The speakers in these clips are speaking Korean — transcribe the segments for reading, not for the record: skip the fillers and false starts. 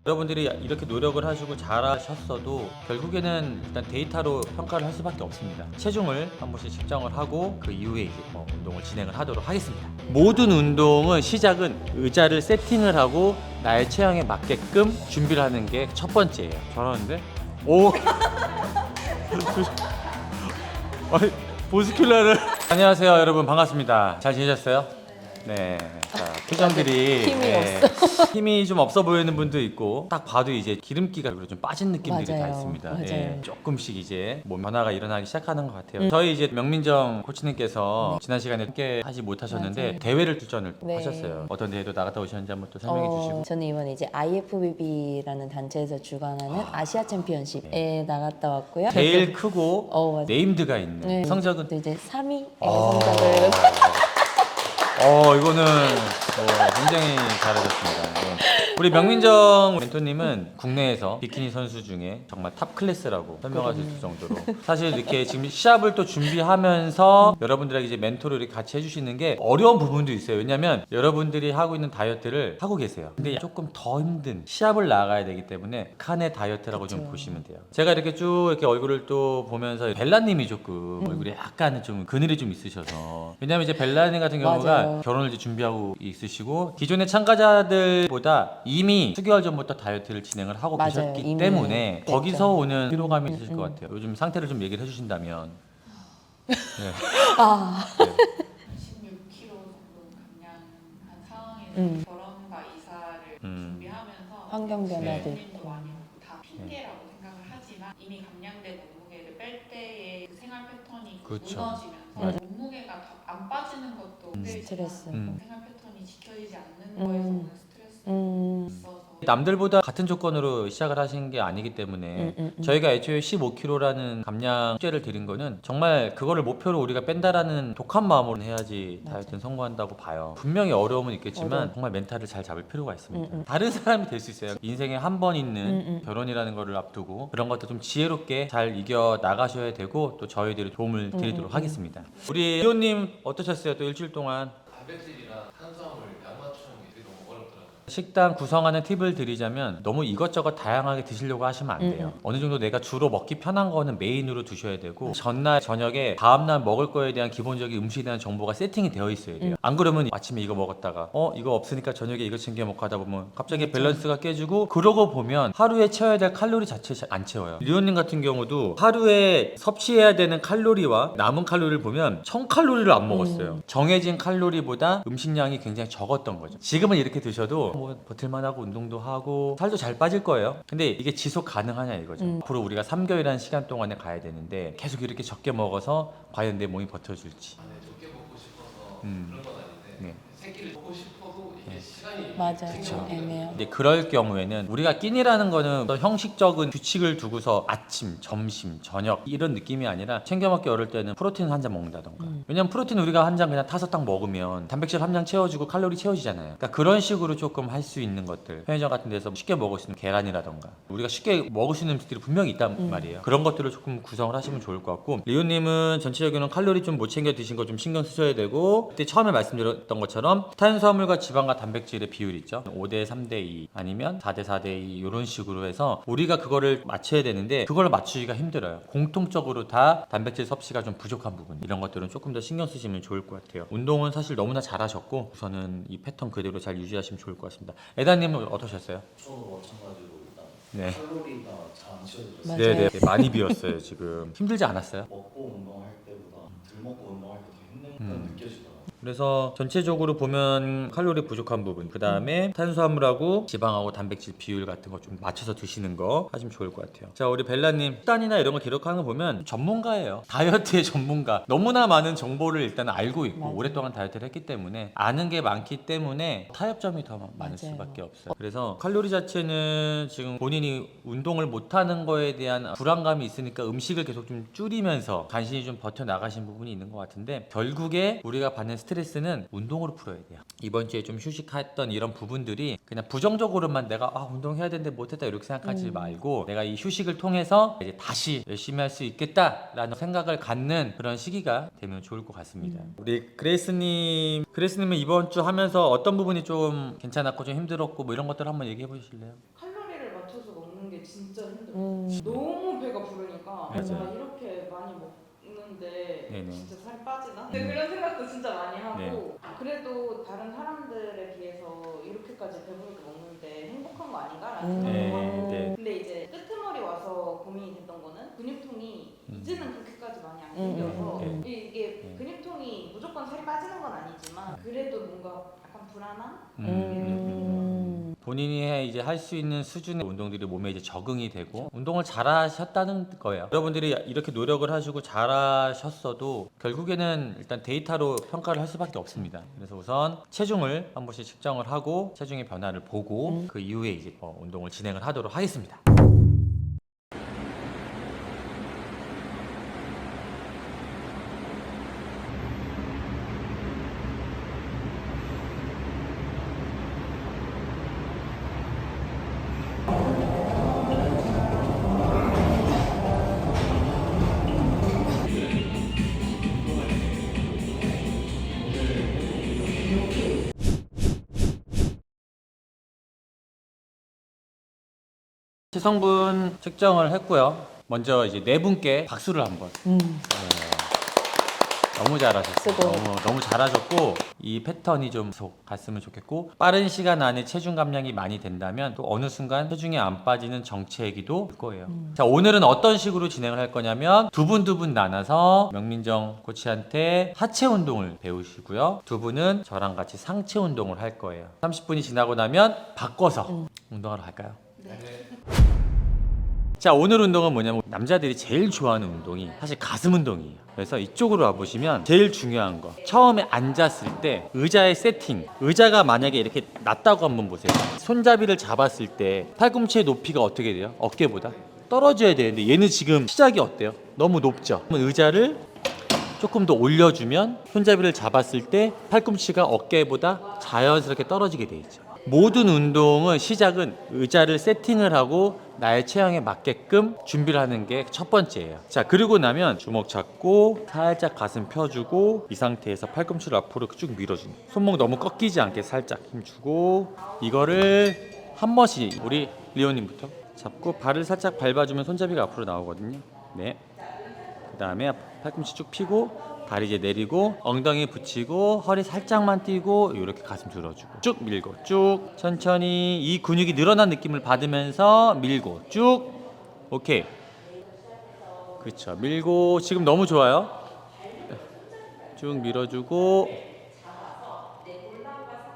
여러분들이 이렇게 노력을 하시고 잘하셨어도 결국에는 일단 데이터로 평가를 할 수밖에 없습니다. 체중을 한 번씩 측정을 하고 그 이후에 이제 운동을 진행을 하도록 하겠습니다. 모든 운동은 시작은 의자를 세팅을 하고 나의 체형에 맞게끔 준비를 하는 게 첫 번째예요. 잘하는데? 오! 아니, 보스큘러를 안녕하세요 여러분, 반갑습니다. 잘 지내셨어요? 네. 자, 표정들이 힘이 없어. 힘이 좀 없어 보이는 분도 있고 딱 봐도 이제 기름기가 좀 빠진 느낌들이 다 맞아요. 있습니다. 맞아요. 예, 조금씩 이제 몸 변화가 일어나기 시작하는 것 같아요. 저희 이제 명민정 코치님께서 지난 시간에 함께 하지 못하셨는데 맞아요. 대회를 출전을 네. 하셨어요. 어떤 대회도 나갔다 오셨는지 한번 또 설명해 주시고. 저는 이번에 이제 IFBB라는 단체에서 주관하는 아시아 챔피언십에 나갔다 왔고요. 제일 크고 맞아요. 네임드가 있는 네. 성적은 또 이제 3위 아. 성적을 이거는 굉장히 잘하셨습니다. 네. 우리 명민정 멘토님은 국내에서 비키니 선수 중에 정말 탑 클래스라고 설명할 수 있을 정도로 사실 이렇게 지금 시합을 또 준비하면서 여러분들에게 이제 멘토를 이렇게 같이 해주시는 게 어려운 부분도 있어요. 왜냐면 여러분들이 하고 있는 다이어트를 하고 계세요. 근데 조금 더 힘든 시합을 나가야 되기 때문에 칸의 다이어트라고 좀 그쵸. 보시면 돼요. 제가 이렇게 쭉 이렇게 얼굴을 또 보면서 벨라님이 조금 얼굴에 약간 좀 그늘이 좀 있으셔서, 왜냐면 이제 벨라님 같은 경우가 맞아요. 결혼을 이제 준비하고 있으시고 기존의 참가자들보다 이미 수개월 전부터 다이어트를 진행을 하고 맞아요. 계셨기 이미 때문에 그랬죠. 거기서 오는 피로감이 있으실 것 같아요. 요즘 상태를 좀 얘기를 해주신다면. 네. 아. 16kg 정도 감량한 상황에서 음. 결혼과 이사를 음. 준비하면서 환경 변화도 본인도 있고. 많이 다 핑계라고 생각을 하지만 이미 감량된 몸무게를 뺄 때의 그 생활 패턴이 그쵸. 무너지면서 맞아. 몸무게가 더 안 빠지는 것도 스트레스. 생활 패턴이 지켜지지 않는 거에서 오는 스트레스가 있어서 남들보다 같은 조건으로 시작을 하신 게 아니기 때문에 저희가 애초에 15kg라는 감량 숙제를 드린 거는 정말 그거를 목표로 우리가 뺀다라는 독한 마음으로 해야지 다이어트는 성공한다고 봐요. 분명히 어려움은 있겠지만 정말 멘탈을 잘 잡을 필요가 있습니다. 다른 사람이 될 수 있어요. 인생에 한 번 있는 결혼이라는 거를 앞두고 그런 것도 좀 지혜롭게 잘 이겨 나가셔야 되고 또 저희들이 도움을 드리도록 하겠습니다. 우리 이호님 어떠셨어요? 또 일주일 동안 단백질이랑 탄수화물 양 맞추는 게 되게 너무 어렵더라고요. 식단 구성하는 팁을 드리자면 너무 이것저것 다양하게 드시려고 하시면 안 돼요. 어느 정도 내가 주로 먹기 편한 거는 메인으로 두셔야 되고 전날 저녁에 다음날 먹을 거에 대한 기본적인 음식에 대한 정보가 세팅이 되어 있어야 돼요. 안 그러면 아침에 이거 먹었다가 이거 없으니까 저녁에 이거 챙겨 먹고 하다 보면 갑자기 밸런스가 깨지고, 그러고 보면 하루에 채워야 될 칼로리 자체 안 채워요. 리오님 같은 경우도 하루에 섭취해야 되는 칼로리와 남은 칼로리를 보면 1000칼로리를 안 먹었어요. 정해진 칼로리보다 음식량이 굉장히 적었던 거죠. 지금은 이렇게 드셔도 뭐 버틸만하고 운동도 하고 살도 잘 빠질 거예요. 근데 이게 지속 가능하냐 이거죠. 앞으로 우리가 3개월이라는 시간 동안에 가야 되는데 계속 이렇게 적게 먹어서 과연 내 몸이 버텨줄지. 안에 적게 먹고 싶어서 음. 그런 건 아닌데 네. 새끼를 먹고 싶어도 이게 시간이 맞아요. 생겨나기가 애매해요. 이제 그럴 경우에는 우리가 끼니라는 거는 어떤 형식적인 규칙을 두고서 아침, 점심, 저녁 이런 느낌이 아니라 챙겨 먹기 어려울 때는 프로틴 한 잔 먹는다던가. 왜냐면 프로틴 우리가 한 잔 그냥 타서 딱 먹으면 단백질 함량 채워주고 칼로리 채워지잖아요. 그러니까 그런 식으로 조금 할 수 있는 것들, 편의점 같은 데서 쉽게 먹을 수 있는 계란이라던가 우리가 쉽게 먹을 수 있는 음식들이 분명히 있단 말이에요. 그런 것들을 조금 구성을 하시면 좋을 것 같고, 리오님은 전체적으로는 칼로리 좀 못 챙겨 드신 거 좀 신경 쓰셔야 되고, 그때 처음에 말씀드렸던 것처럼 탄수화물과 지방과 단백질의 비율이 있죠. 5대 3대 2 아니면 4대 4대 2 이런 식으로 해서 우리가 그거를 맞춰야 되는데 그걸 맞추기가 힘들어요. 공통적으로 다 단백질 섭취가 좀 부족한 부분, 이런 것들은 조금 더 신경 쓰시면 좋을 것 같아요. 운동은 사실 너무나 잘하셨고 우선은 이 패턴 그대로 잘 유지하시면 좋을 것 같습니다. 에다님은 어떠셨어요? 저도 마찬가지로 일단 네. 칼로리가 잘 안 채워져서 맞아요. 네네, 많이 비었어요. 지금 힘들지 않았어요? 먹고 운동할 때보다 덜 먹고 운동할 때 더 힘든 건 느껴지더라고요. 그래서 전체적으로 보면 칼로리 부족한 부분, 그 다음에 탄수화물하고 지방하고 단백질 비율 같은 거 좀 맞춰서 드시는 거 하시면 좋을 것 같아요. 자, 우리 벨라님 식단이나 이런 거 기록하는 거 보면 전문가예요. 다이어트의 전문가. 너무나 많은 정보를 일단 알고 있고 맞아요. 오랫동안 다이어트를 했기 때문에 아는 게 많기 때문에 타협점이 더 많을 맞아요. 수밖에 없어요. 그래서 칼로리 자체는 지금 본인이 운동을 못하는 거에 대한 불안감이 있으니까 음식을 계속 좀 줄이면서 간신히 좀 버텨 나가신 부분이 있는 것 같은데, 결국에 우리가 받는 스트레스는 운동으로 풀어야 돼요. 이번 주에 좀 휴식했던 이런 부분들이 그냥 부정적으로만 내가 운동해야 되는데 못했다 이렇게 생각하지 말고, 내가 이 휴식을 통해서 이제 다시 열심히 할 수 있겠다라는 생각을 갖는 그런 시기가 되면 좋을 것 같습니다. 우리 그레이스님은 이번 주 하면서 어떤 부분이 좀 괜찮았고 좀 힘들었고 뭐 이런 것들 한번 얘기해 보실래요? 칼로리를 게 진짜 힘들어요. 너무 배가 부르니까 맞아요. 내가 이렇게 많이 먹는데 네네. 진짜 살이 빠지나? 그런 생각도 진짜 많이 하고 네. 그래도 다른 사람들에 비해서 이렇게까지 배부르게 먹는데 행복한 거 아닌가라는 생각도 하고 네. 근데 이제 끄트머리 와서 고민이 됐던 거는 근육통이 이제는 그렇게까지 많이 안 생겨서 이게 근육통이 무조건 살이 빠지는 건 아니지만 그래도 뭔가 약간 불안한 본인이 이제 할 수 있는 수준의 운동들이 몸에 이제 적응이 되고 운동을 잘하셨다는 거예요. 여러분들이 이렇게 노력을 하시고 잘하셨어도 결국에는 일단 데이터로 평가를 할 수밖에 없습니다. 그래서 우선 체중을 한 번씩 측정을 하고 체중의 변화를 보고 그 이후에 이제 운동을 진행을 하도록 하겠습니다. 체성분 측정을 했고요. 먼저 이제 네 분께 박수를 한번. 너무 잘하셨어요. 수고. 너무 잘하셨고 이 패턴이 좀 계속 갔으면 좋겠고 빠른 시간 안에 체중 감량이 많이 된다면 또 어느 순간 체중이 안 빠지는 정체기도 될 거예요. 자, 오늘은 어떤 식으로 진행을 할 거냐면 두 분 나눠서 명민정 코치한테 하체 운동을 배우시고요. 두 분은 저랑 같이 상체 운동을 할 거예요. 30분이 지나고 나면 바꿔서 운동하러 갈까요? 자, 오늘 운동은 뭐냐면 남자들이 제일 좋아하는 운동이 사실 가슴 운동이에요. 그래서 이쪽으로 와보시면 제일 중요한 거 처음에 앉았을 때 의자의 세팅, 의자가 만약에 이렇게 낮다고 한번 보세요. 손잡이를 잡았을 때 팔꿈치의 높이가 어떻게 돼요? 어깨보다 떨어져야 되는데 얘는 지금 시작이 어때요? 너무 높죠? 그럼 의자를 조금 더 올려주면 손잡이를 잡았을 때 팔꿈치가 어깨보다 자연스럽게 떨어지게 돼 있죠. 모든 운동은 시작은 의자를 세팅을 하고 나의 체형에 맞게끔 준비를 하는 게 첫 번째예요. 자, 그리고 나면 주먹 잡고 살짝 가슴 펴주고 이 상태에서 팔꿈치를 앞으로 쭉 밀어주는, 손목 너무 꺾이지 않게 살짝 힘주고 이거를 한 번씩 우리 리오님부터 잡고 발을 살짝 밟아주면 손잡이가 앞으로 나오거든요. 네. 그 다음에 팔꿈치 쭉 펴고 다리 이제 내리고 엉덩이 붙이고 허리 살짝만 띄고 이렇게 가슴 들어주고 쭉 밀고 쭉 천천히 이 근육이 늘어난 느낌을 받으면서 밀고 쭉. 오케이, 그렇죠. 밀고 지금 너무 좋아요. 쭉 밀어주고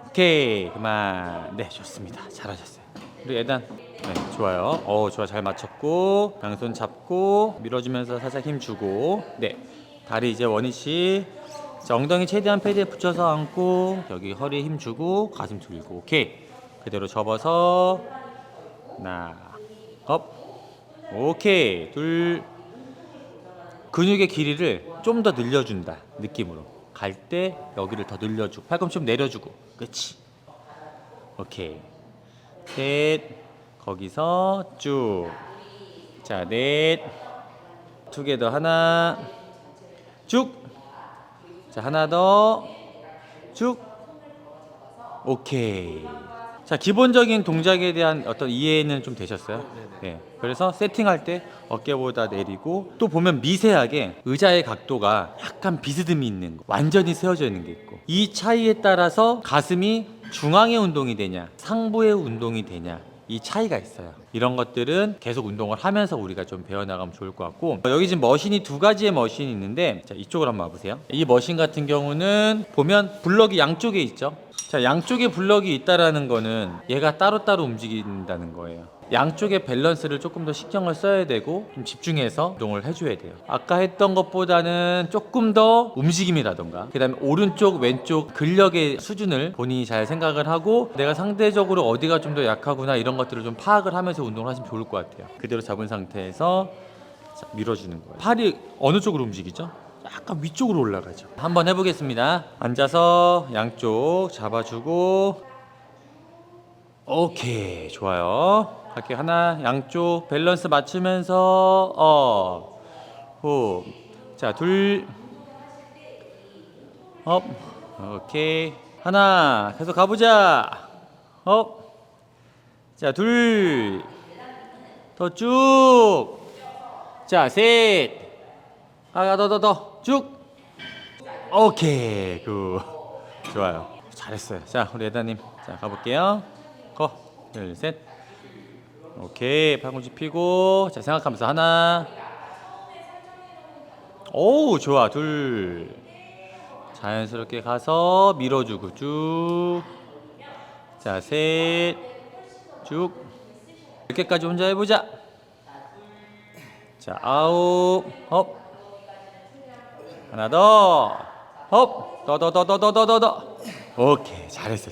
오케이, 그만. 네, 좋습니다. 잘하셨어요. 우리 예단. 네, 좋아요. 좋아, 잘 맞췄고 양손 잡고 밀어주면서 살짝 힘주고 네, 다리 이제 원위치. 자, 엉덩이 최대한 패드에 붙여서 앉고 여기 허리에 힘주고 가슴 들고 오케이, 그대로 접어서 하나 업 오케이 둘. 근육의 길이를 좀 더 늘려준다 느낌으로 갈 때 여기를 더 늘려주고 팔꿈치 좀 내려주고 그렇지. 오케이 셋, 거기서 쭉. 자, 넷, 투게더 하나 쭉. 자, 하나 더 쭉. 오케이. 자, 기본적인 동작에 대한 어떤 이해는 좀 되셨어요? 네. 그래서 세팅할 때 어깨보다 내리고 또 보면 미세하게 의자의 각도가 약간 비스듬히 있는 거, 완전히 세워져 있는 게 있고 이 차이에 따라서 가슴이 중앙의 운동이 되냐 상부의 운동이 되냐 이 차이가 있어요. 이런 것들은 계속 운동을 하면서 우리가 좀 배워나가면 좋을 것 같고 여기 지금 머신이 두 가지의 머신이 있는데 자, 이쪽으로 한번 와보세요. 이 머신 같은 경우는 보면 블럭이 양쪽에 있죠. 자, 양쪽에 블럭이 있다라는 거는 얘가 따로따로 움직인다는 거예요. 양쪽의 밸런스를 조금 더 신경을 써야 되고 좀 집중해서 운동을 해줘야 돼요. 아까 했던 것보다는 조금 더 움직임이라던가 그 다음에 오른쪽 왼쪽 근력의 수준을 본인이 잘 생각을 하고 내가 상대적으로 어디가 좀 더 약하구나 이런 것들을 좀 파악을 하면서 운동을 하시면 좋을 것 같아요. 그대로 잡은 상태에서 자, 밀어주는 거예요. 팔이 어느 쪽으로 움직이죠? 약간 위쪽으로 올라가죠. 한번 해보겠습니다. 앉아서 양쪽 잡아주고 오케이, 좋아요. 갈게요. 하나, 양쪽 밸런스 맞추면서 후. 자, 둘, 업. 오케이. 하나, 계속 가보자. 업. 자, 둘, 더 쭉. 자, 셋. 더 쭉. 오케이. 굿. 좋아요. 잘했어요. 자, 우리 에다님. 자, 가볼게요. 둘, 셋. 오케이. 팔꿈치 펴고. 자, 생각하면서 하나. 오, 좋아. 둘. 자연스럽게 가서 밀어주고 쭉. 자, 셋. 쭉. 이렇게까지 혼자 해보자. 자, 아홉. 헙. 하나 더. 헙. 더. 오케이. 잘했어.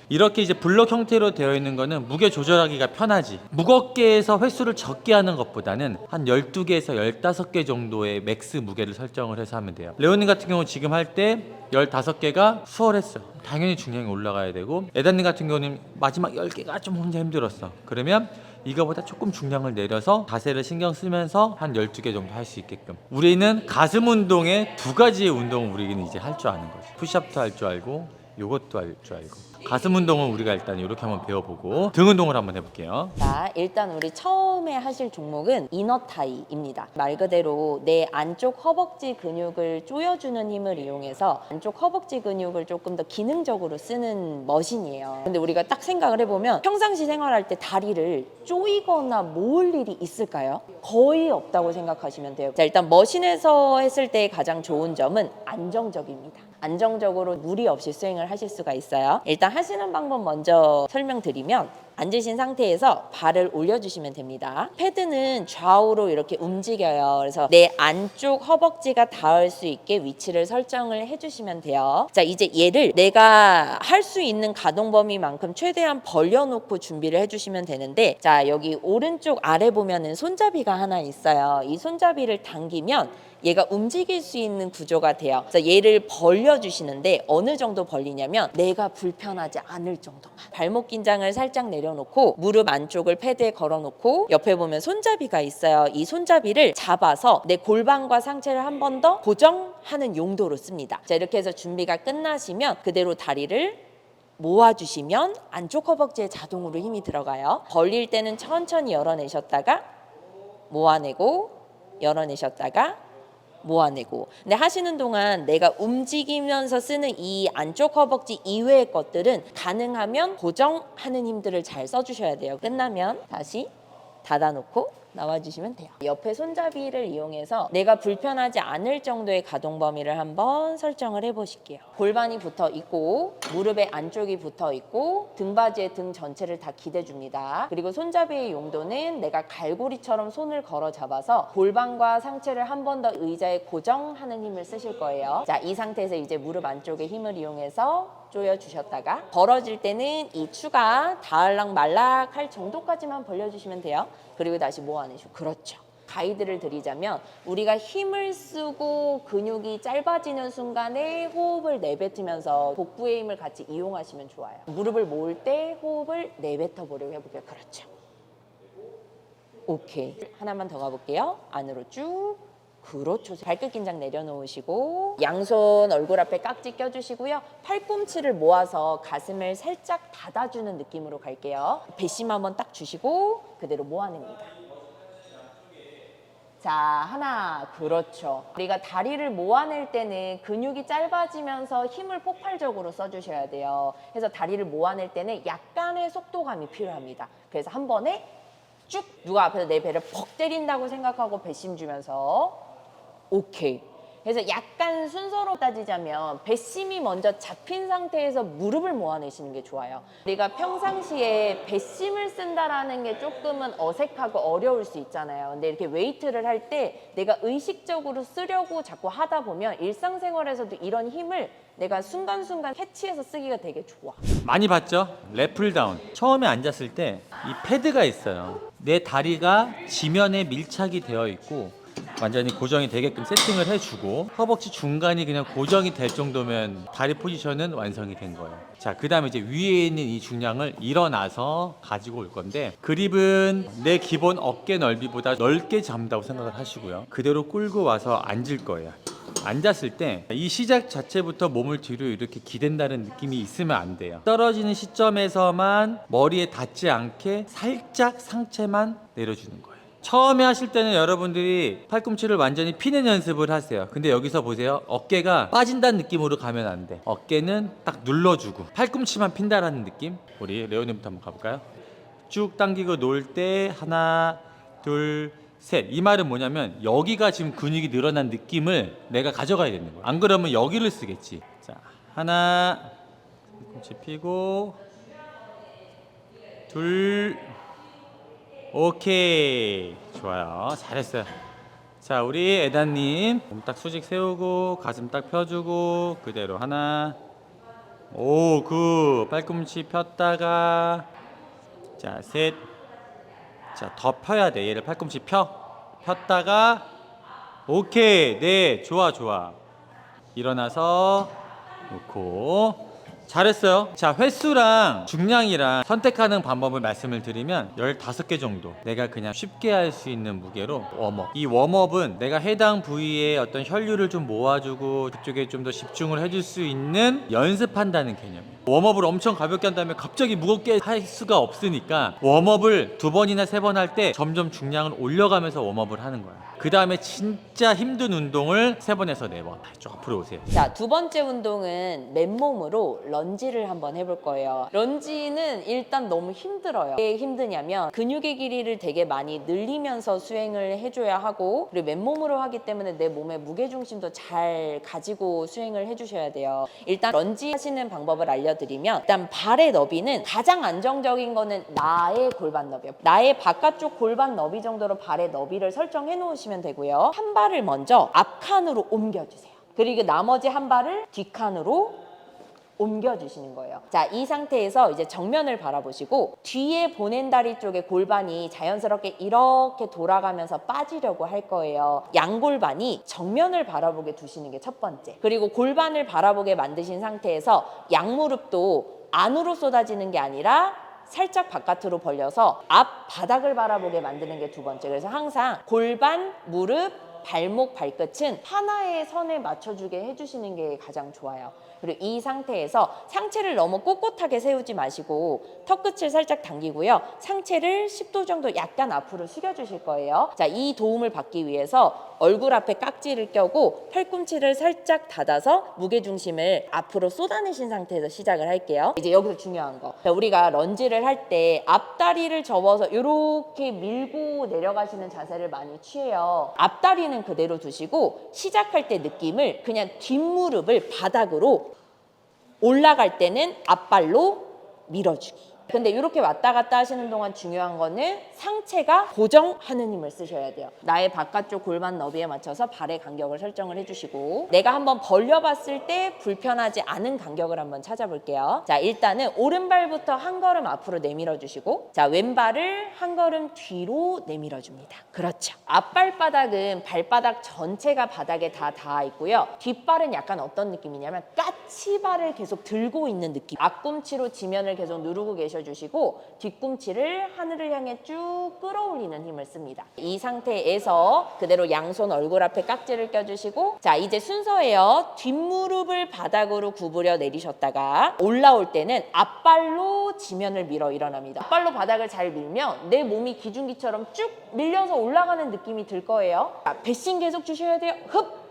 이렇게 이제 블록 형태로 되어 있는 거는 무게 조절하기가 편하지. 무겁게 해서 횟수를 적게 하는 것보다는 한 12개에서 15개 정도의 맥스 무게를 설정을 해서 하면 돼요. 레오님 같은 경우 지금 할 때 15개가 수월했어. 당연히 중량이 올라가야 되고, 에단님 같은 경우는 마지막 10개가 좀 혼자 힘들었어. 그러면 이거보다 조금 중량을 내려서 자세를 신경 쓰면서 한 12개 정도 할 수 있게끔. 우리는 가슴 운동에 2가지의 운동을 우리는 이제 할 줄 아는 거지. 푸시업도 할 줄 알고 요것도 할 줄 알고. 가슴 운동은 우리가 일단 이렇게 한번 배워보고 등 운동을 한번 해볼게요. 자, 일단 우리 처음에 하실 종목은 이너타이입니다. 말 그대로 내 안쪽 허벅지 근육을 조여주는 힘을 이용해서 안쪽 허벅지 근육을 조금 더 기능적으로 쓰는 머신이에요. 근데 우리가 딱 생각을 해보면 평상시 생활할 때 다리를 조이거나 모을 일이 있을까요? 거의 없다고 생각하시면 돼요. 자, 일단 머신에서 했을 때 가장 좋은 점은 안정적입니다. 안정적으로 무리 없이 스윙을 하실 수가 있어요. 일단 하시는 방법 먼저 설명드리면, 앉으신 상태에서 발을 올려주시면 됩니다. 패드는 좌우로 이렇게 움직여요. 그래서 내 안쪽 허벅지가 닿을 수 있게 위치를 설정을 해주시면 돼요. 자, 이제 얘를 내가 할 수 있는 가동 범위만큼 최대한 벌려놓고 준비를 해주시면 되는데, 자, 여기 오른쪽 아래 보면은 손잡이가 하나 있어요. 이 손잡이를 당기면 얘가 움직일 수 있는 구조가 돼요. 그래서 얘를 벌려주시는데 어느 정도 벌리냐면 내가 불편하지 않을 정도만. 발목 긴장을 살짝 내려놓고 무릎 안쪽을 패드에 걸어놓고 옆에 보면 손잡이가 있어요. 이 손잡이를 잡아서 내 골반과 상체를 한 번 더 고정하는 용도로 씁니다. 자, 이렇게 해서 준비가 끝나시면 그대로 다리를 모아주시면 안쪽 허벅지에 자동으로 힘이 들어가요. 벌릴 때는 천천히 열어내셨다가 모아내고 열어내셨다가 모아내고. 근데 하시는 동안 내가 움직이면서 쓰는 이 안쪽 허벅지 이외의 것들은 가능하면 고정하는 힘들을 잘 써주셔야 돼요. 끝나면 다시 닫아놓고 나와주시면 돼요. 옆에 손잡이를 이용해서 내가 불편하지 않을 정도의 가동 범위를 한번 설정을 해보실게요. 골반이 붙어 있고 무릎의 안쪽이 붙어 있고 등받이에 등 전체를 다 기대줍니다. 그리고 손잡이의 용도는 내가 갈고리처럼 손을 걸어 잡아서 골반과 상체를 한 번 더 의자에 고정하는 힘을 쓰실 거예요. 자, 이 상태에서 이제 무릎 안쪽의 힘을 이용해서 조여주셨다가 벌어질 때는 이 추가 닿을락 말락 할 정도까지만 벌려주시면 돼요. 그리고 다시 모아내시고. 그렇죠. 가이드를 드리자면 우리가 힘을 쓰고 근육이 짧아지는 순간에 호흡을 내뱉으면서 복부의 힘을 같이 이용하시면 좋아요. 무릎을 모을 때 호흡을 내뱉어 보려고 해볼게요. 그렇죠. 오케이. 하나만 더 가볼게요. 안으로 쭉. 그렇죠. 발끝 긴장 내려놓으시고 양손 얼굴 앞에 깍지 껴주시고요. 팔꿈치를 모아서 가슴을 살짝 닫아주는 느낌으로 갈게요. 배심 한번 딱 주시고 그대로 모아냅니다. 자, 하나. 그렇죠. 우리가 다리를 모아낼 때는 근육이 짧아지면서 힘을 폭발적으로 써주셔야 돼요. 그래서 다리를 모아낼 때는 약간의 속도감이 필요합니다. 그래서 한 번에 쭉 누가 앞에서 내 배를 퍽 때린다고 생각하고 배심 주면서 오케이. 그래서 약간 순서로 따지자면 배심이 먼저 잡힌 상태에서 무릎을 모아내시는 게 좋아요. 우리가 평상시에 배심을 쓴다라는 게 조금은 어색하고 어려울 수 있잖아요. 근데 이렇게 웨이트를 할 때 내가 의식적으로 쓰려고 자꾸 하다 보면 일상생활에서도 이런 힘을 내가 순간순간 캐치해서 쓰기가 되게 좋아. 많이 봤죠? 랩풀다운. 처음에 앉았을 때 이 패드가 있어요. 내 다리가 지면에 밀착이 되어 있고 완전히 고정이 되게끔 세팅을 해주고 허벅지 중간이 그냥 고정이 될 정도면 다리 포지션은 완성이 된 거예요. 자, 그 다음에 이제 위에 있는 이 중량을 일어나서 가지고 올 건데, 그립은 내 기본 어깨 넓이보다 넓게 잡는다고 생각을 하시고요. 그대로 끌고 와서 앉을 거예요. 앉았을 때 이 시작 자체부터 몸을 뒤로 이렇게 기댄다는 느낌이 있으면 안 돼요. 떨어지는 시점에서만 머리에 닿지 않게 살짝 상체만 내려주는 거예요. 처음에 하실 때는 여러분들이 팔꿈치를 완전히 피는 연습을 하세요. 근데 여기서 보세요. 어깨가 빠진다는 느낌으로 가면 안 돼. 어깨는 딱 눌러주고 팔꿈치만 핀다라는 느낌. 우리 레오님부터 한번 가볼까요? 쭉 당기고 놓을 때 하나 둘 셋. 이 말은 뭐냐면 여기가 지금 근육이 늘어난 느낌을 내가 가져가야 되는 거야. 안 그러면 여기를 쓰겠지. 자, 하나 팔꿈치 피고 둘 오케이. 좋아요. 잘했어요. 자, 우리 에다님 몸 딱 수직 세우고 가슴 딱 펴주고 그대로 하나 오 굿. 팔꿈치 폈다가 자 셋. 자, 더 펴야 돼. 얘를 팔꿈치 폈다가 오케이. 네, 좋아 좋아. 일어나서 놓고 잘했어요. 자, 횟수랑 중량이랑 선택하는 방법을 말씀을 드리면 15개 정도 내가 그냥 쉽게 할 수 있는 무게로 웜업. 이 웜업은 내가 해당 부위에 어떤 혈류를 좀 모아주고 그쪽에 좀 더 집중을 해줄 수 있는 연습한다는 개념이에요. 웜업을 엄청 가볍게 한 다음에 갑자기 무겁게 할 수가 없으니까 웜업을 2번이나 3번 할 때 점점 중량을 올려가면서 웜업을 하는 거야. 그 다음에 진짜 힘든 운동을 3번에서 4번. 쭉 앞으로 오세요. 자, 두 번째 운동은 맨몸으로 런지를 한번 해볼 거예요. 런지는 일단 너무 힘들어요. 왜 힘드냐면 근육의 길이를 되게 많이 늘리면서 수행을 해줘야 하고 그리고 맨몸으로 하기 때문에 내 몸의 무게중심도 잘 가지고 수행을 해주셔야 돼요. 일단 런지 하시는 방법을 알려드리면 일단 발의 너비는 가장 안정적인 거는 나의 골반 너비예요. 나의 바깥쪽 골반 너비 정도로 발의 너비를 설정해 놓으시면 되고요. 한 발을 먼저 앞칸으로 옮겨주세요. 그리고 나머지 한 발을 뒷칸으로 옮겨주시는 거예요. 자, 이 상태에서 이제 정면을 바라보시고 뒤에 보낸다리 쪽에 골반이 자연스럽게 이렇게 돌아가면서 빠지려고 할 거예요. 양골반이 정면을 바라보게 두시는 게 첫 번째. 그리고 골반을 바라보게 만드신 상태에서 양무릎도 안으로 쏟아지는 게 아니라 살짝 바깥으로 벌려서 앞 바닥을 바라보게 만드는 게 두 번째. 그래서 항상 골반, 무릎, 발목, 발끝은 하나의 선에 맞춰주게 해주시는 게 가장 좋아요. 그리고 이 상태에서 상체를 너무 꼿꼿하게 세우지 마시고 턱끝을 살짝 당기고요. 상체를 10도 정도 약간 앞으로 숙여주실 거예요. 자, 이 도움을 받기 위해서 얼굴 앞에 깍지를 껴고 팔꿈치를 살짝 닫아서 무게중심을 앞으로 쏟아내신 상태에서 시작을 할게요. 이제 여기서 중요한 거. 자, 우리가 런지를 할 때 앞다리를 접어서 이렇게 밀고 내려가시는 자세를 많이 취해요. 앞다리는 그대로 두시고 시작할 때 느낌을 그냥 뒷무릎을 바닥으로 올라갈 때는 앞발로 밀어주기. 근데 이렇게 왔다 갔다 하시는 동안 중요한 거는 상체가 고정하는 힘을 쓰셔야 돼요. 나의 바깥쪽 골반 너비에 맞춰서 발의 간격을 설정을 해주시고 내가 한번 벌려봤을 때 불편하지 않은 간격을 한번 찾아볼게요. 자, 일단은 오른발부터 한 걸음 앞으로 내밀어 주시고 자, 왼발을 한 걸음 뒤로 내밀어 줍니다. 그렇죠. 앞발바닥은 발바닥 전체가 바닥에 다 닿아 있고요. 뒷발은 약간 어떤 느낌이냐면 까치발을 계속 들고 있는 느낌. 앞꿈치로 지면을 계속 누르고 주시고 뒤꿈치를 하늘을 향해 쭉 끌어올리는 힘을 씁니다. 이 상태에서 그대로 양손 얼굴 앞에 깍지를 껴주시고 자, 이제 순서예요. 뒷무릎을 바닥으로 구부려 내리셨다가 올라올 때는 앞발로 지면을 밀어 일어납니다. 앞발로 바닥을 잘 밀면 내 몸이 기중기처럼 쭉 밀려서 올라가는 느낌이 들 거예요. 자, 배신 계속 주셔야 돼요. 흡!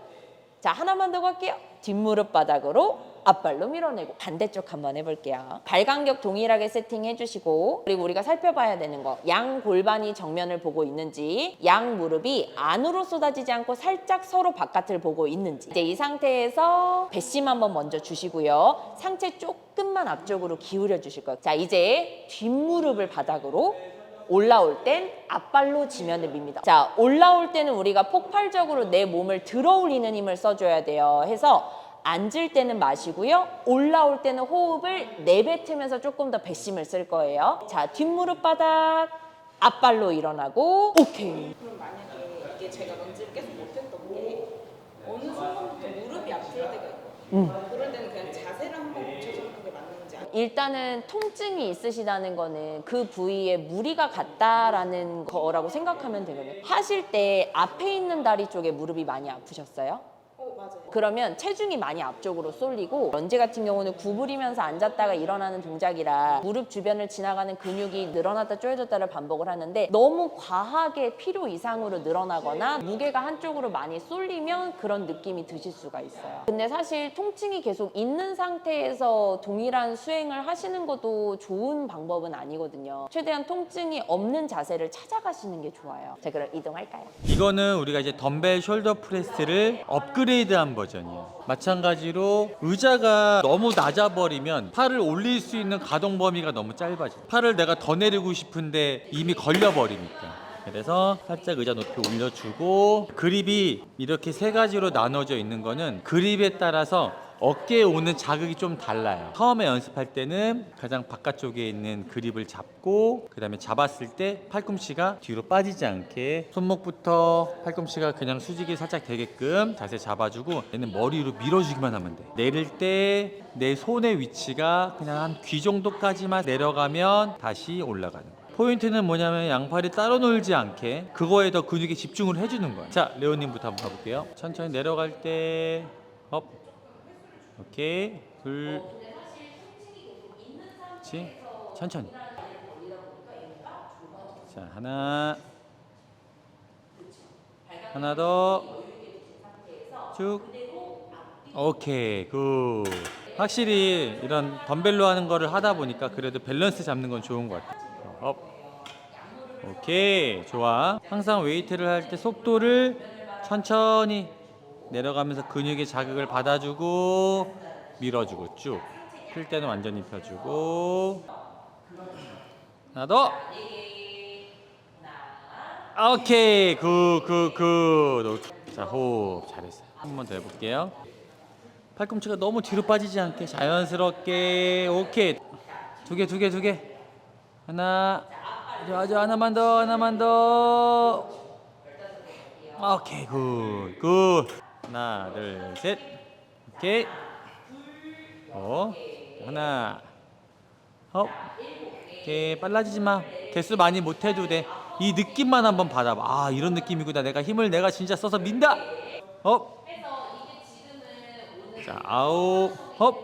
자, 하나만 더 갈게요. 뒷무릎 바닥으로 앞발로 밀어내고 반대쪽 한번 해볼게요. 발 간격 동일하게 세팅해 주시고 그리고 우리가 살펴봐야 되는 거 양 골반이 정면을 보고 있는지 양 무릎이 안으로 쏟아지지 않고 살짝 서로 바깥을 보고 있는지 이제 이 상태에서 배심 한번 먼저 주시고요. 상체 조금만 앞쪽으로 기울여 주실 거예요. 자, 이제 뒷무릎을 바닥으로 올라올 땐 앞발로 지면을 밉니다. 자, 올라올 때는 우리가 폭발적으로 내 몸을 들어 올리는 힘을 써줘야 돼요. 해서 앉을 때는 마시고요. 올라올 때는 호흡을 내뱉으면서 조금 더 배심을 쓸 거예요. 자, 뒷무릎 바닥, 앞발로 일어나고 오케이. 그럼 만약에 이게 제가 런지를 계속 못했던 게 어느 순간부터 무릎이 아플 때가 있거든요. 그럴 때는 그냥 자세를 한번 고쳐주는 게 맞는지 일단은 통증이 있으시다는 거는 그 부위에 무리가 갔다라는 거라고 생각하면 되거든요. 하실 때 앞에 있는 다리 쪽에 무릎이 많이 아프셨어요? 맞아요. 그러면 체중이 많이 앞쪽으로 쏠리고 런지 같은 경우는 구부리면서 앉았다가 일어나는 동작이라 무릎 주변을 지나가는 근육이 늘어났다 조여졌다를 반복을 하는데 너무 과하게 필요 이상으로 늘어나거나 무게가 한쪽으로 많이 쏠리면 그런 느낌이 드실 수가 있어요. 근데 사실 통증이 계속 있는 상태에서 동일한 수행을 하시는 것도 좋은 방법은 아니거든요. 최대한 통증이 없는 자세를 찾아가시는 게 좋아요. 자, 그럼 이동할까요? 이거는 우리가 이제 덤벨 숄더 프레스를 업그레이드한 버전이에요. 마찬가지로 의자가 너무 낮아버리면 팔을 올릴 수 있는 가동 범위가 너무 짧아져. 팔을 내가 더 내리고 싶은데 이미 걸려버리니까. 그래서 살짝 의자 높이 올려주고, 그립이 이렇게 세 가지로 나눠져 있는 거는 그립에 따라서 어깨에 오는 자극이 좀 달라요. 처음에 연습할 때는 가장 바깥쪽에 있는 그립을 잡고, 그 다음에 잡았을 때 팔꿈치가 뒤로 빠지지 않게 손목부터 팔꿈치가 그냥 수직이 살짝 되게끔 자세 잡아주고, 얘는 머리로 밀어주기만 하면 돼. 내릴 때 내 손의 위치가 그냥 한 귀 정도까지만 내려가면 다시 올라가는 거야. 포인트는 뭐냐면 양팔이 따로 놀지 않게 그거에 더 근육에 집중을 해주는 거야. 자, 레오님부터 한번 가볼게요. 천천히 내려갈 때 업, 오케이, 둘, 그렇지, 천천히. 자, 하나 더, 쭉, 오케이, 굿. 확실히 이런 덤벨로 하는 거를 하다 보니까 그래도 밸런스 잡는 건 좋은 것 같아. 업, 오케이, 좋아. 항상 웨이트를 할 때 속도를 천천히 내려가면서 근육에 자극을 받아주고 밀어주고, 쭉 필 때는 완전히 펴주고. 하나 더. 오케이, 굿. 자, 호흡 잘했어요. 한 번 더 해볼게요. 팔꿈치가 너무 뒤로 빠지지 않게 자연스럽게. 오케이, 두 개. 하나, 하나만 더. 오케이, 굿. 하나, 둘, 셋. 오케이. 하나, 헙. 오케이, 빨라지지 마. 개수 많이 못 해도 돼. 이 느낌만 한번 받아봐. 아, 이런 느낌이구나. 내가 힘을 내가 진짜 써서 민다. 헙. 자, 아홉. 헙.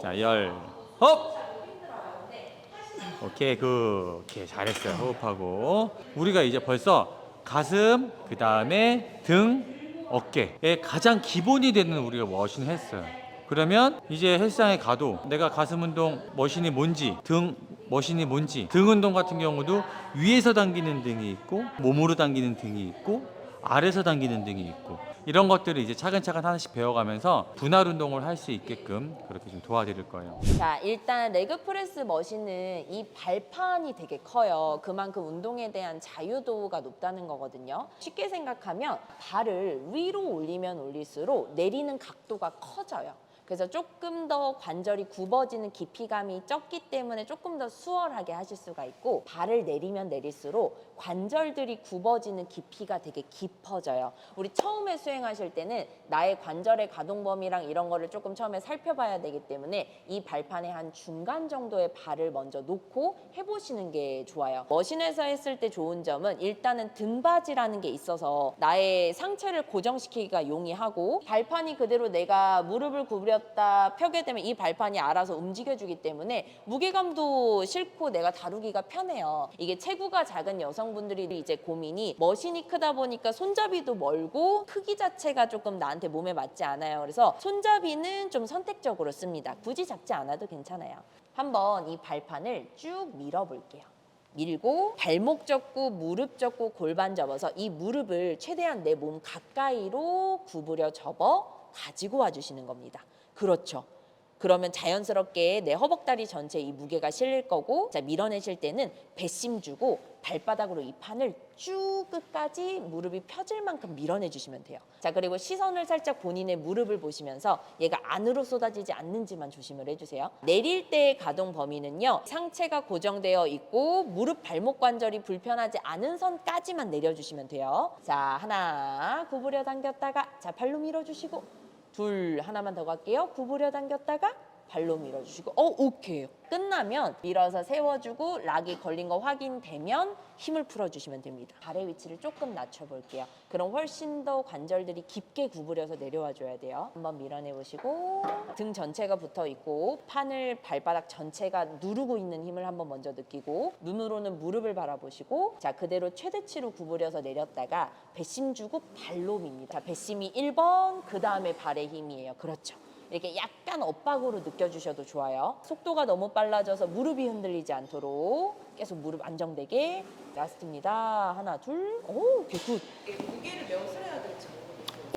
자, 열. 헙. 오케이, 오케이, 잘했어요. 호흡하고. 우리가 이제 벌써 가슴, 그 다음에 등, 어깨의 가장 기본이 되는 우리가 머신을 했어요. 그러면 이제 헬스장에 가도 내가 가슴 운동 머신이 뭔지, 등 머신이 뭔지, 등 운동 같은 경우도 위에서 당기는 등이 있고, 몸으로 당기는 등이 있고, 아래에서 당기는 등이 있고, 이런 것들을 이제 차근차근 하나씩 배워가면서 분할 운동을 할 수 있게끔 그렇게 좀 도와드릴 거예요. 자, 일단 레그 프레스 머신은 이 발판이 되게 커요. 그만큼 운동에 대한 자유도가 높다는 거거든요. 쉽게 생각하면 발을 위로 올리면 올릴수록 내리는 각도가 커져요. 그래서 조금 더 관절이 굽어지는 깊이감이 적기 때문에 조금 더 수월하게 하실 수가 있고, 발을 내리면 내릴수록 관절들이 굽어지는 깊이가 되게 깊어져요. 우리 처음에 수행하실 때는 나의 관절의 가동 범위랑 이런 거를 조금 처음에 살펴봐야 되기 때문에 이 발판에 한 중간 정도의 발을 먼저 놓고 해보시는 게 좋아요. 머신에서 했을 때 좋은 점은 일단은 등받이라는 게 있어서 나의 상체를 고정시키기가 용이하고, 발판이 그대로 내가 무릎을 구부렸다 펴게 되면 이 발판이 알아서 움직여주기 때문에 무게감도 싫고 내가 다루기가 편해요. 이게 체구가 작은 여성분들이 이제 고민이 머신이 크다 보니까 손잡이도 멀고 크기 자체가 조금 나한테 몸에 맞지 않아요. 그래서 손잡이는 좀 선택적으로 씁니다. 굳이 잡지 않아도 괜찮아요. 한번 이 발판을 쭉 밀어볼게요. 밀고 발목 접고 무릎 접고 골반 접어서 이 무릎을 최대한 내 몸 가까이로 구부려 접어 가지고 와주시는 겁니다. 그렇죠. 그러면 자연스럽게 내 허벅다리 전체에 이 무게가 실릴 거고, 자, 밀어내실 때는 배심 주고 발바닥으로 이 판을 쭉 끝까지 무릎이 펴질 만큼 밀어내 주시면 돼요. 자, 그리고 시선을 살짝 본인의 무릎을 보시면서 얘가 안으로 쏟아지지 않는지만 조심을 해주세요. 내릴 때의 가동 범위는요, 상체가 고정되어 있고 무릎 발목 관절이 불편하지 않은 선까지만 내려주시면 돼요. 자, 하나 구부려 당겼다가, 자, 발로 밀어주시고, 둘, 하나만 더 갈게요. 구부려 당겼다가 발로 밀어주시고 오케이. 끝나면 밀어서 세워주고 락이 걸린 거 확인되면 힘을 풀어주시면 됩니다. 발의 위치를 조금 낮춰볼게요. 그럼 훨씬 더 관절들이 깊게 구부려서 내려와 줘야 돼요. 한번 밀어내보시고 등 전체가 붙어있고 판을 발바닥 전체가 누르고 있는 힘을 한번 먼저 느끼고 눈으로는 무릎을 바라보시고 자 그대로 최대치로 구부려서 내렸다가 배심 주고 발로 밉니다. 자, 배심이 1번 그 다음에 발의 힘이에요. 그렇죠. 이렇게 약간 엇박으로 느껴주셔도 좋아요. 속도가 너무 빨라져서 무릎이 흔들리지 않도록 계속 무릎 안정되게. 라스트입니다. 하나, 둘. 오, 굿. 무게를 몇 을 해야 될지 모르겠어요.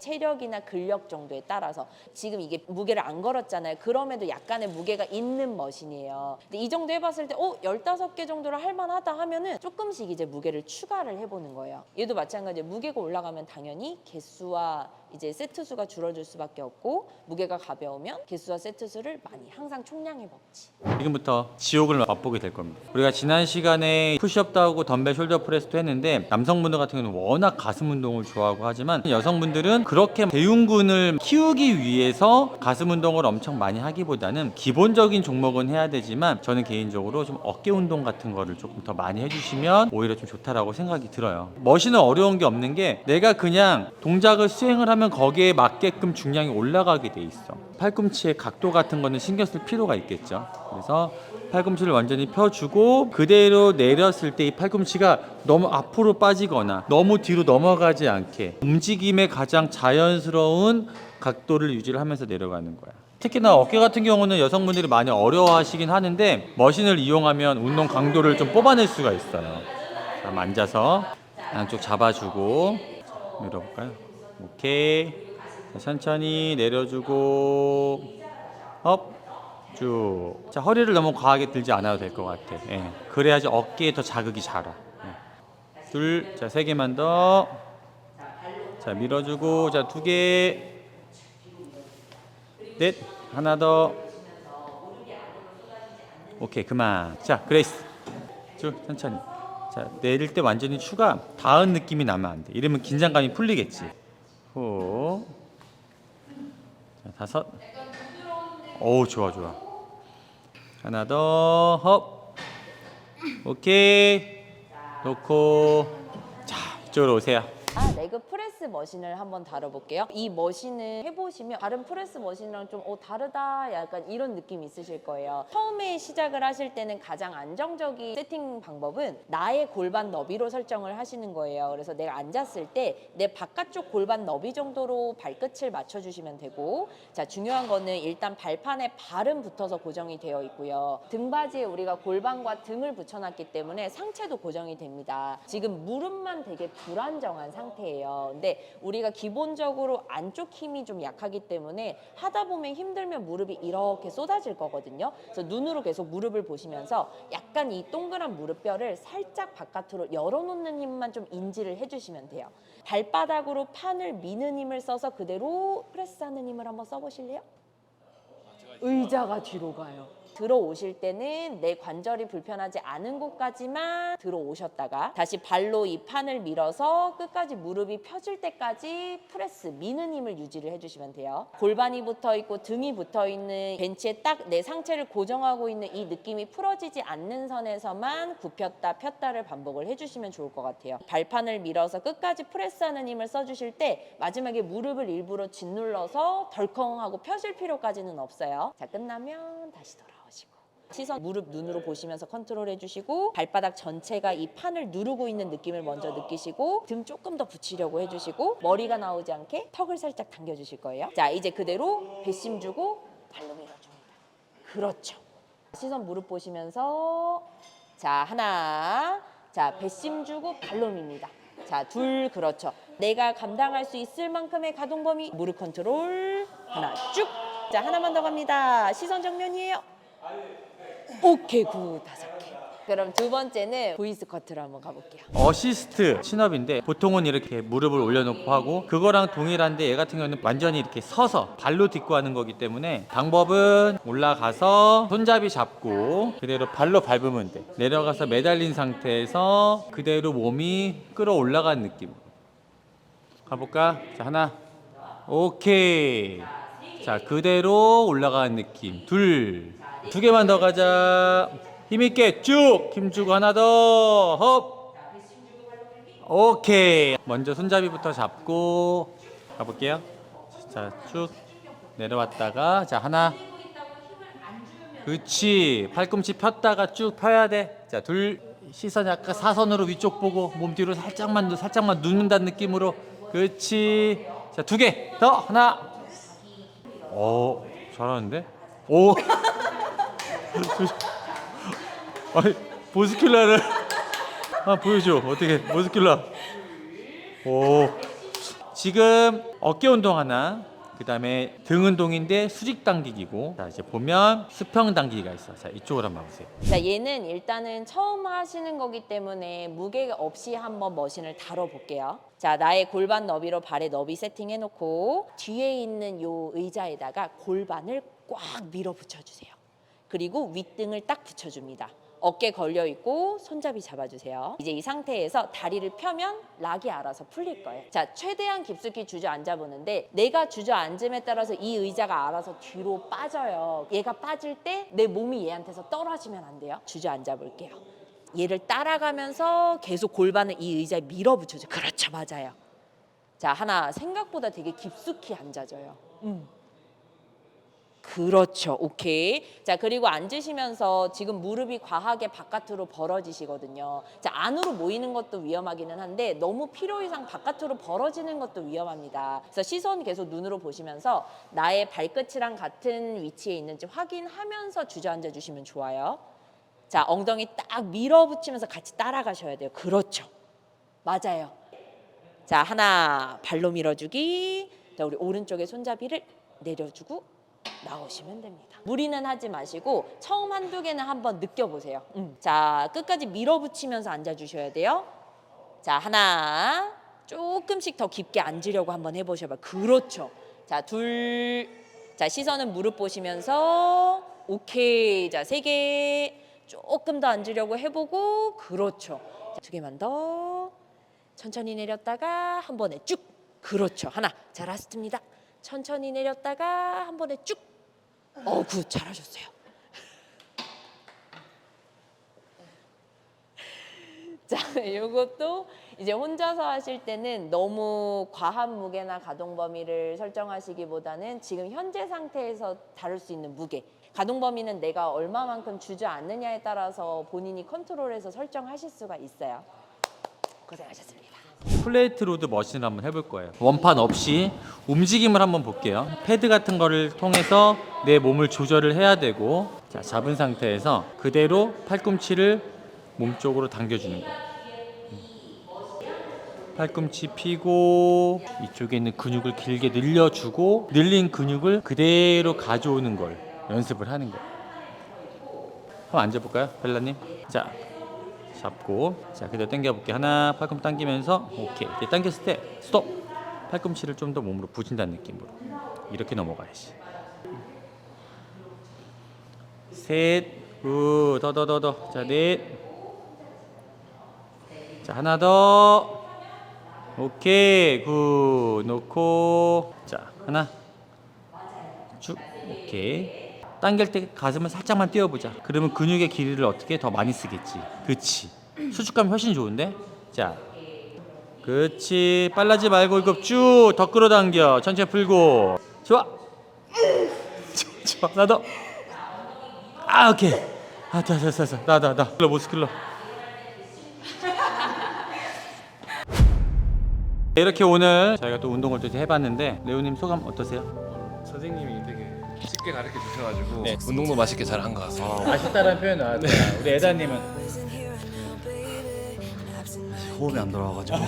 체력이나 근력 정도에 따라서 지금 이게 무게를 안 걸었잖아요. 그럼에도 약간의 무게가 있는 머신이에요. 근데 이 정도 해봤을 때 15개 정도를 할만하다 하면은 조금씩 이제 무게를 추가를 해보는 거예요. 얘도 마찬가지예요. 무게가 올라가면 당연히 개수와 이제 세트 수가 줄어들 수밖에 없고 무게가 가벼우면 개수와 세트 수를 많이 항상 총량해 먹지. 지금부터 지옥을 맛보게 될 겁니다. 우리가 지난 시간에 푸시업도 하고 덤벨 숄더 프레스도 했는데 남성분들 같은 경우는 워낙 가슴 운동을 좋아하고 하지만 여성분들은 그렇게 대흉근을 키우기 위해서 가슴 운동을 엄청 많이 하기보다는 기본적인 종목은 해야 되지만 저는 개인적으로 좀 어깨 운동 같은 거를 조금 더 많이 해주시면 오히려 좀 좋다라고 생각이 들어요. 머신은 어려운 게 없는 게 내가 그냥 동작을 수행을 하면 거기에 맞게끔 중량이 올라가게 돼 있어. 팔꿈치의 각도 같은 거는 신경 쓸 필요가 있겠죠. 그래서 팔꿈치를 완전히 펴주고 그대로 내렸을 때 이 팔꿈치가 너무 앞으로 빠지거나 너무 뒤로 넘어가지 않게 움직임의 가장 자연스러운 각도를 유지를 하면서 내려가는 거야. 특히나 어깨 같은 경우는 여성분들이 많이 어려워하시긴 하는데 머신을 이용하면 운동 강도를 좀 뽑아낼 수가 있어요. 자, 앉아서 양쪽 잡아주고 밀어볼까요? 오케이. 천천히 내려주고 업 쭉. 자, 허리를 너무 과하게 들지 않아도 될 것 같아. 예. 그래야지 어깨에 더 자극이 잘 와. 예. 둘, 자, 3개만 더. 자, 밀어주고, 자, 2개. 넷, 하나 더. 오케이, 그만. 자, 그레이스. 쭉, 천천히. 자, 내릴 때 완전히 추가 닿은 느낌이 나면 안 돼. 이러면 긴장감이 풀리겠지. 후. 자, 5. 오, 좋아. 하나 더. 헙. 오케이. 놓고. 자, 이쪽으로 오세요. 레그 프레스 머신을 한번 다뤄볼게요. 이 머신을 해보시면 다른 프레스 머신이랑 좀 다르다 약간 이런 느낌이 있으실 거예요. 처음에 시작을 하실 때는 가장 안정적인 세팅 방법은 나의 골반 너비로 설정을 하시는 거예요. 그래서 내가 앉았을 때 내 바깥쪽 골반 너비 정도로 발끝을 맞춰주시면 되고 자 중요한 거는 일단 발판에 발은 붙어서 고정이 되어 있고요. 등받이에 우리가 골반과 등을 붙여놨기 때문에 상체도 고정이 됩니다. 지금 무릎만 되게 불안정한 상태예요. 근데 우리가 기본적으로 안쪽 힘이 좀 약하기 때문에 하다 보면 힘들면 무릎이 이렇게 쏟아질 거거든요. 그래서 눈으로 계속 무릎을 보시면서 약간 이 동그란 무릎뼈를 살짝 바깥으로 열어놓는 힘만 좀 인지를 해주시면 돼요. 발바닥으로 판을 미는 힘을 써서 그대로 프레스하는 힘을 한번 써보실래요? 의자가 뒤로 가요. 들어오실 때는 내 관절이 불편하지 않은 곳까지만 들어오셨다가 다시 발로 이 판을 밀어서 끝까지 무릎이 펴질 때까지 프레스, 미는 힘을 유지를 해주시면 돼요. 골반이 붙어있고 등이 붙어있는 벤치에 딱 내 상체를 고정하고 있는 이 느낌이 풀어지지 않는 선에서만 굽혔다 폈다를 반복을 해주시면 좋을 것 같아요. 발판을 밀어서 끝까지 프레스하는 힘을 써주실 때 마지막에 무릎을 일부러 짓눌러서 덜컹하고 펴질 필요까지는 없어요. 자, 끝나면 다시 돌아오시고 시선 무릎 눈으로 보시면서 컨트롤 해주시고 발바닥 전체가 이 판을 누르고 있는 느낌을 먼저 느끼시고 등 조금 더 붙이려고 해주시고 머리가 나오지 않게 턱을 살짝 당겨주실 거예요. 자, 이제 그대로 배심 주고 발로 밀어줍니다. 그렇죠. 시선 무릎 보시면서 자, 하나, 자, 배심 주고 발로 밉니다. 자, 둘, 그렇죠. 내가 감당할 수 있을 만큼의 가동 범위 무릎 컨트롤 하나 쭉. 자, 하나만 더 갑니다. 시선 정면이에요. 오케이, 굿. 5개. 그럼 두 번째는 V 스쿼트를 한번 가볼게요. 어시스트 친업인데 보통은 이렇게 무릎을 올려놓고 하고 그거랑 동일한데 얘 같은 경우는 완전히 이렇게 서서 발로 딛고 하는 거기 때문에 방법은 올라가서 손잡이 잡고 그대로 발로 밟으면 돼. 내려가서 매달린 상태에서 그대로 몸이 끌어올라간 느낌. 가볼까? 자, 하나. 오케이. 자, 그대로 올라가는 느낌. 둘. 두 개만 더 가자. 힘있게 쭉. 힘주고 하나 더. 헙. 오케이. 먼저 손잡이부터 잡고 가볼게요. 자, 쭉 내려왔다가 자, 하나. 그렇지. 팔꿈치 폈다가 쭉 펴야 돼. 자, 둘. 시선 약간 사선으로 위쪽 보고 몸 뒤로 살짝만 눕는다는 느낌으로. 그렇지. 자, 두 개 더. 하나. 오, 잘하는데? 오. 아니, 보스큘라를 보여줘. 어떻게 보스큘라? 오. 지금 어깨 운동 하나, 그 다음에 등 운동인데 수직 당기기고, 자, 이제 보면 수평 당기기가 있어. 자, 이쪽으로 한번 보세요. 자, 얘는 일단은 처음 하시는 거기 때문에 무게 없이 한번 머신을 다뤄볼게요. 자, 나의 골반 너비로 발의 너비 세팅해놓고 뒤에 있는 요 의자에다가 골반을 꽉 밀어붙여주세요. 그리고 윗등을 딱 붙여줍니다. 어깨 걸려있고 손잡이 잡아주세요. 이제 이 상태에서 다리를 펴면 락이 알아서 풀릴 거예요. 자, 최대한 깊숙이 주저앉아보는데 내가 주저앉음에 따라서 이 의자가 알아서 뒤로 빠져요. 얘가 빠질 때 내 몸이 얘한테서 떨어지면 안 돼요. 주저앉아볼게요. 얘를 따라가면서 계속 골반을 이 의자에 밀어붙여줘요. 그렇죠, 맞아요. 자, 하나, 생각보다 되게 깊숙이 앉아져요. 그렇죠. 오케이. 자, 그리고 앉으시면서 지금 무릎이 과하게 바깥으로 벌어지시거든요. 자, 안으로 모이는 것도 위험하기는 한데 너무 필요 이상 바깥으로 벌어지는 것도 위험합니다. 그래서 시선 계속 눈으로 보시면서 나의 발끝이랑 같은 위치에 있는지 확인하면서 주저앉아 주시면 좋아요. 자, 엉덩이 딱 밀어붙이면서 같이 따라가셔야 돼요. 그렇죠. 맞아요. 자, 하나, 발로 밀어주기. 자, 우리 오른쪽에 손잡이를 내려주고 나오시면 됩니다. 무리는 하지 마시고 처음 한두 개는 한번 느껴보세요. 자, 끝까지 밀어붙이면서 앉아주셔야 돼요. 자, 하나, 조금씩 더 깊게 앉으려고 한번 해보셔봐. 그렇죠. 자, 둘. 자, 시선은 무릎 보시면서. 오케이. 자, 세 개. 조금 더 앉으려고 해보고. 그렇죠. 자, 두 개만 더. 천천히 내렸다가 한 번에 쭉. 그렇죠. 하나. 자, 라스트입니다. 천천히 내렸다가 한 번에 쭉. 굿. 잘하셨어요. 자, 이것도 이제 혼자서 하실 때는 너무 과한 무게나 가동 범위를 설정하시기보다는 지금 현재 상태에서 다룰 수 있는 무게. 가동 범위는 내가 얼마만큼 주저앉느냐에 따라서 본인이 컨트롤해서 설정하실 수가 있어요. 고생하셨습니다. 플레이트 로드 머신을 한번 해볼 거예요. 원판 없이 움직임을 한번 볼게요. 패드 같은 거를 통해서 내 몸을 조절을 해야 되고, 자, 잡은 상태에서 그대로 팔꿈치를 몸 쪽으로 당겨주는 거예요. 팔꿈치 펴고 이쪽에 있는 근육을 길게 늘려주고 늘린 근육을 그대로 가져오는 걸 연습을 하는 거예요. 한번 앉아볼까요, 벨라님? 자, 잡고, 자, 그대로 당겨볼게요. 하나, 팔꿈치 당기면서 오케이. 이렇게 당겼을 때 스톱. 팔꿈치를 좀 더 몸으로 부신다는 느낌으로 이렇게 넘어가야지. 셋, 더. 자, 넷. 자, 하나 더. 오케이, 굿. 놓고, 자, 하나 쭉. 오케이. 당길 때 가슴을 살짝만 띄워보자. 그러면 근육의 길이를 어떻게 더 많이 쓰겠지. 그치. 수축감이 훨씬 좋은데. 자, 그치. 빨라지 말고 이거 쭉 더 끌어당겨. 천천히 풀고. 좋아. 좋아. 하나 더. 오케이. 됐어. 나. 모스큘러. 이렇게 오늘 저희가 또 운동을 또 해봤는데, 레오님 소감 어떠세요? 선생님이 되게 쉽게 가르쳐 주셔가지고 네. 운동도 맛있게 잘한 것 같습니다. 맛있다는 표현 나왔어요. 우리 에다님은? 호흡이 안 돌아와가지고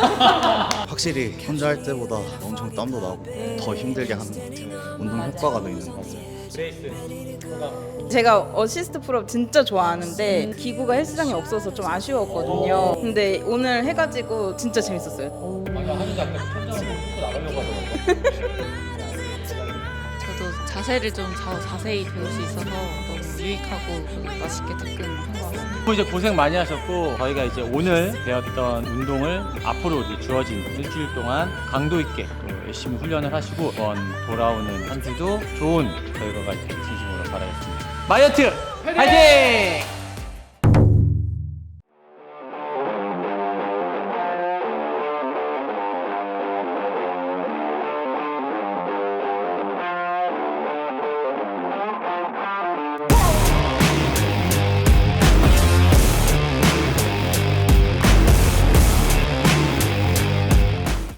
확실히 혼자 할 때보다 엄청 땀도 나고 더 힘들게 하는 것 같아요. 운동 효과가 더 있는 것 같아요. 브레이스 소감. 제가 어시스트 풀업 진짜 좋아하는데 기구가 헬스장에 없어서 좀 아쉬웠거든요. 근데 오늘 해가지고 진짜 재밌었어요. 하는데 아까 천장을 뚫고 나가려고 하더라고요. 저도 자세를 좀 자세히 배울 수 있어서 너무 유익하고 맛있게 접근한 것 같습니다. 이제 고생 많이 하셨고, 저희가 이제 오늘 배웠던 운동을 앞으로 이제 주어진 일주일 동안 강도 있게 또 열심히 훈련을 하시고 이번 돌아오는 한 주도 좋은 결과가 있길 진심으로 바라겠습니다. 마이어트 화이팅!